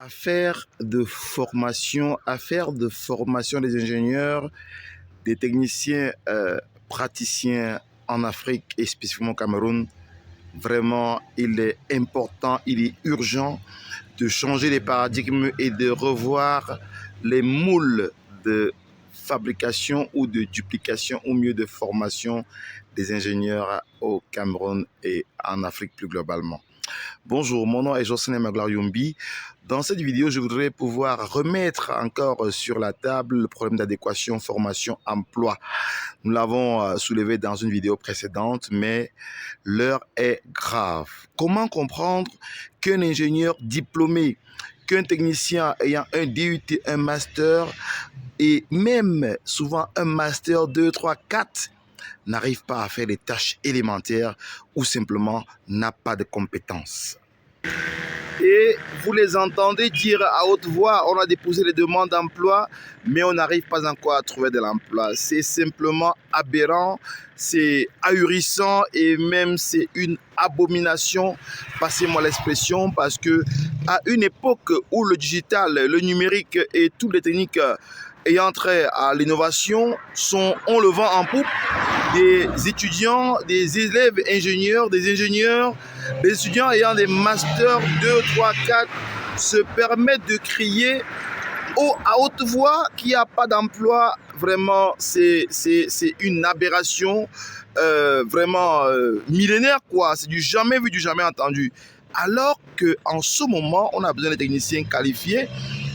Affaire de formation, des ingénieurs, des techniciens praticiens en Afrique et spécifiquement au Cameroun. Vraiment, il est important, il est urgent de changer les paradigmes et de revoir les moules de fabrication ou de duplication ou mieux de formation des ingénieurs au Cameroun et en Afrique plus globalement. Bonjour, mon nom est Jocelyn Maglar-Yombi. Dans cette vidéo, je voudrais pouvoir remettre encore sur la table le problème d'adéquation formation-emploi. Nous l'avons soulevé dans une vidéo précédente, mais l'heure est grave. Comment comprendre qu'un ingénieur diplômé, qu'un technicien ayant un DUT, un master et même souvent un master 2, 3, 4 n'arrive pas à faire les tâches élémentaires ou simplement n'a pas de compétences? Et vous les entendez dire à haute voix, on a déposé les demandes d'emploi, mais on n'arrive pas encore à trouver de l'emploi. C'est simplement aberrant, c'est ahurissant et même c'est une abomination, passez-moi l'expression, parce que à une époque où le digital, le numérique et toutes les techniques ayant trait à l'innovation ont le vent en poupe, des étudiants, des élèves ingénieurs, des étudiants ayant des masters 2, 3, 4 se permettent de crier à haute voix qu'il n'y a pas d'emploi. Vraiment, c'est une aberration vraiment millénaire, quoi. C'est du jamais vu, du jamais entendu. Alors qu'en ce moment, on a besoin de techniciens qualifiés,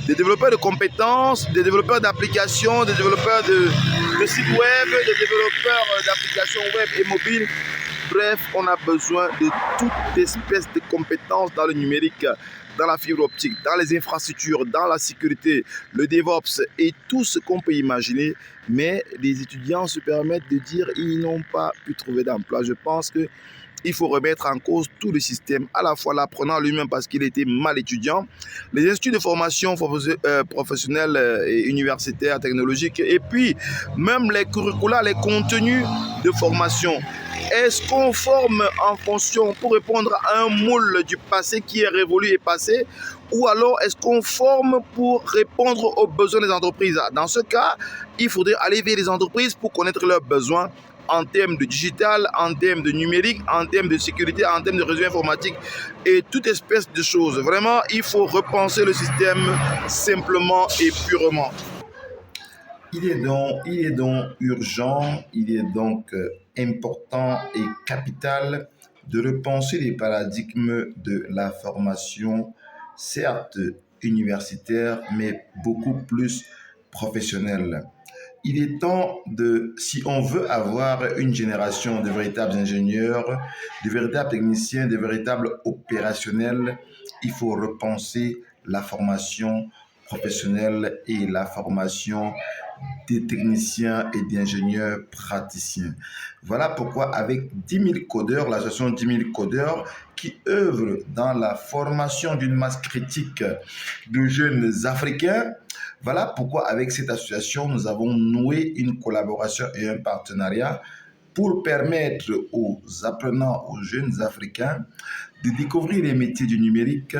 des développeurs de compétences, des développeurs d'applications, des développeurs de sites web, des développeurs d'applications web et mobiles. Bref, on a besoin de toute espèce de compétences dans le numérique, dans la fibre optique, dans les infrastructures, dans la sécurité, le DevOps et tout ce qu'on peut imaginer. Mais les étudiants se permettent de dire qu'ils n'ont pas pu trouver d'emploi. Je pense que il faut remettre en cause tout le système, à la fois l'apprenant lui-même parce qu'il était mal étudiant, les instituts de formation professionnelle et universitaire, technologique, et puis même les curricula, les contenus de formation. Est-ce qu'on forme en fonction pour répondre à un moule du passé qui est révolu et passé, ou alors est-ce qu'on forme pour répondre aux besoins des entreprises? Dans ce cas, il faudrait aller vers les entreprises pour connaître leurs besoins en termes de digital, en termes de numérique, en termes de sécurité, en termes de réseau informatique et toute espèce de choses. Vraiment, il faut repenser le système simplement et purement. Il est donc urgent, il est donc important et capital de repenser les paradigmes de la formation, certes universitaire, mais beaucoup plus professionnelle. Il est temps si on veut avoir une génération de véritables ingénieurs, de véritables techniciens, de véritables opérationnels, il faut repenser la formation professionnelle et la formation des techniciens et d'ingénieurs praticiens. Voilà pourquoi avec 10 000 codeurs, l'association 10 000 codeurs qui œuvre dans la formation d'une masse critique de jeunes Africains, voilà pourquoi avec cette association, nous avons noué une collaboration et un partenariat pour permettre aux apprenants, aux jeunes Africains de découvrir les métiers du numérique,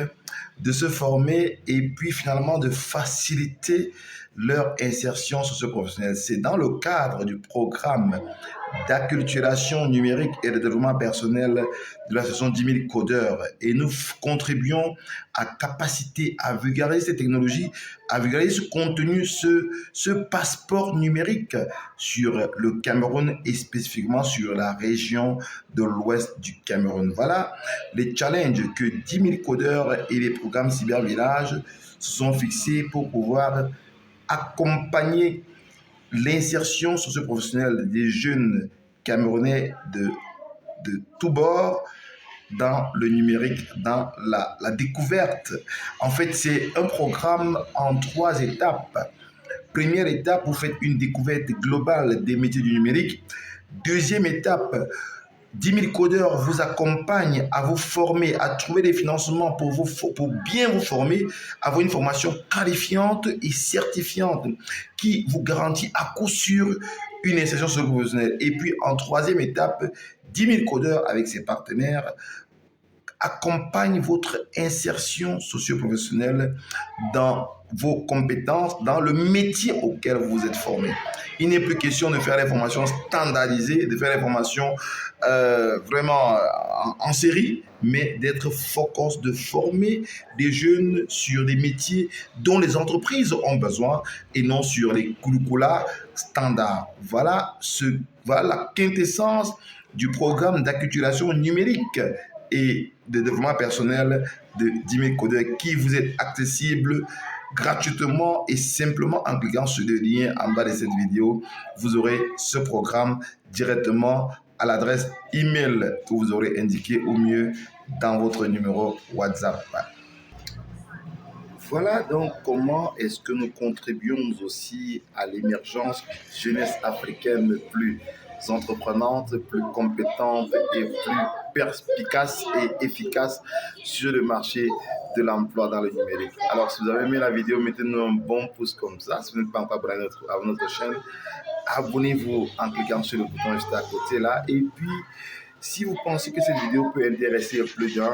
de se former et puis finalement de faciliter leur insertion socio-professionnelle. C'est dans le cadre du programme d'acculturation numérique et de développement personnel de l'association 10 000 codeurs. Et nous contribuons à capaciter, à vulgariser ces technologies, à vulgariser ce contenu, ce passeport numérique sur le Cameroun et spécifiquement sur la région de l'ouest du Cameroun. Voilà les challenges que 10 000 codeurs et les programmes Cyber Village se sont fixés pour pouvoir accompagner l'insertion socio-professionnelle des jeunes Camerounais de tous bords dans le numérique, dans la découverte. En fait, c'est un programme en 3 étapes. Première étape, vous faites une découverte globale des métiers du numérique. Deuxième étape, 10 000 codeurs vous accompagnent à vous former, à trouver des financements pour bien vous former, avoir une formation qualifiante et certifiante qui vous garantit à coup sûr une insertion socio-professionnelle. Et puis en troisième étape, 10 000 codeurs avec ses partenaires accompagne votre insertion socio-professionnelle dans vos compétences, dans le métier auquel vous êtes formé. Il n'est plus question de faire des formations standardisées, de faire des formations vraiment en série, mais d'être focus, de former des jeunes sur des métiers dont les entreprises ont besoin et non sur les curricula standards. Voilà la quintessence du programme d'acculturation numérique et de développement personnel de Dime Codec qui vous est accessible gratuitement et simplement en cliquant sur le lien en bas de cette vidéo. Vous aurez ce programme directement à l'adresse email que vous aurez indiqué au mieux dans votre numéro WhatsApp. Voilà donc comment est-ce que nous contribuons aussi à l'émergence d'une jeunesse africaine plus entreprenante, plus compétente et plus perspicace et efficace sur le marché de l'emploi dans le numérique. Alors si vous avez aimé la vidéo, mettez-nous un bon pouce comme ça. Si vous n'êtes pas encore abonné à notre chaîne, abonnez-vous en cliquant sur le bouton juste à côté là. Et puis, si vous pensez que cette vidéo peut intéresser plus de gens,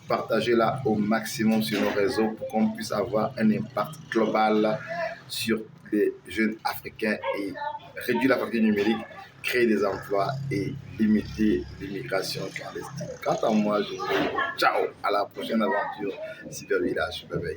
partagez-la au maximum sur nos réseaux pour qu'on puisse avoir un impact global sur les jeunes africains et réduire la fracture numérique, créer des emplois et limiter l'immigration clandestine. Quant à moi, je vous dis ciao, à la prochaine aventure Cyber Village. Bye bye.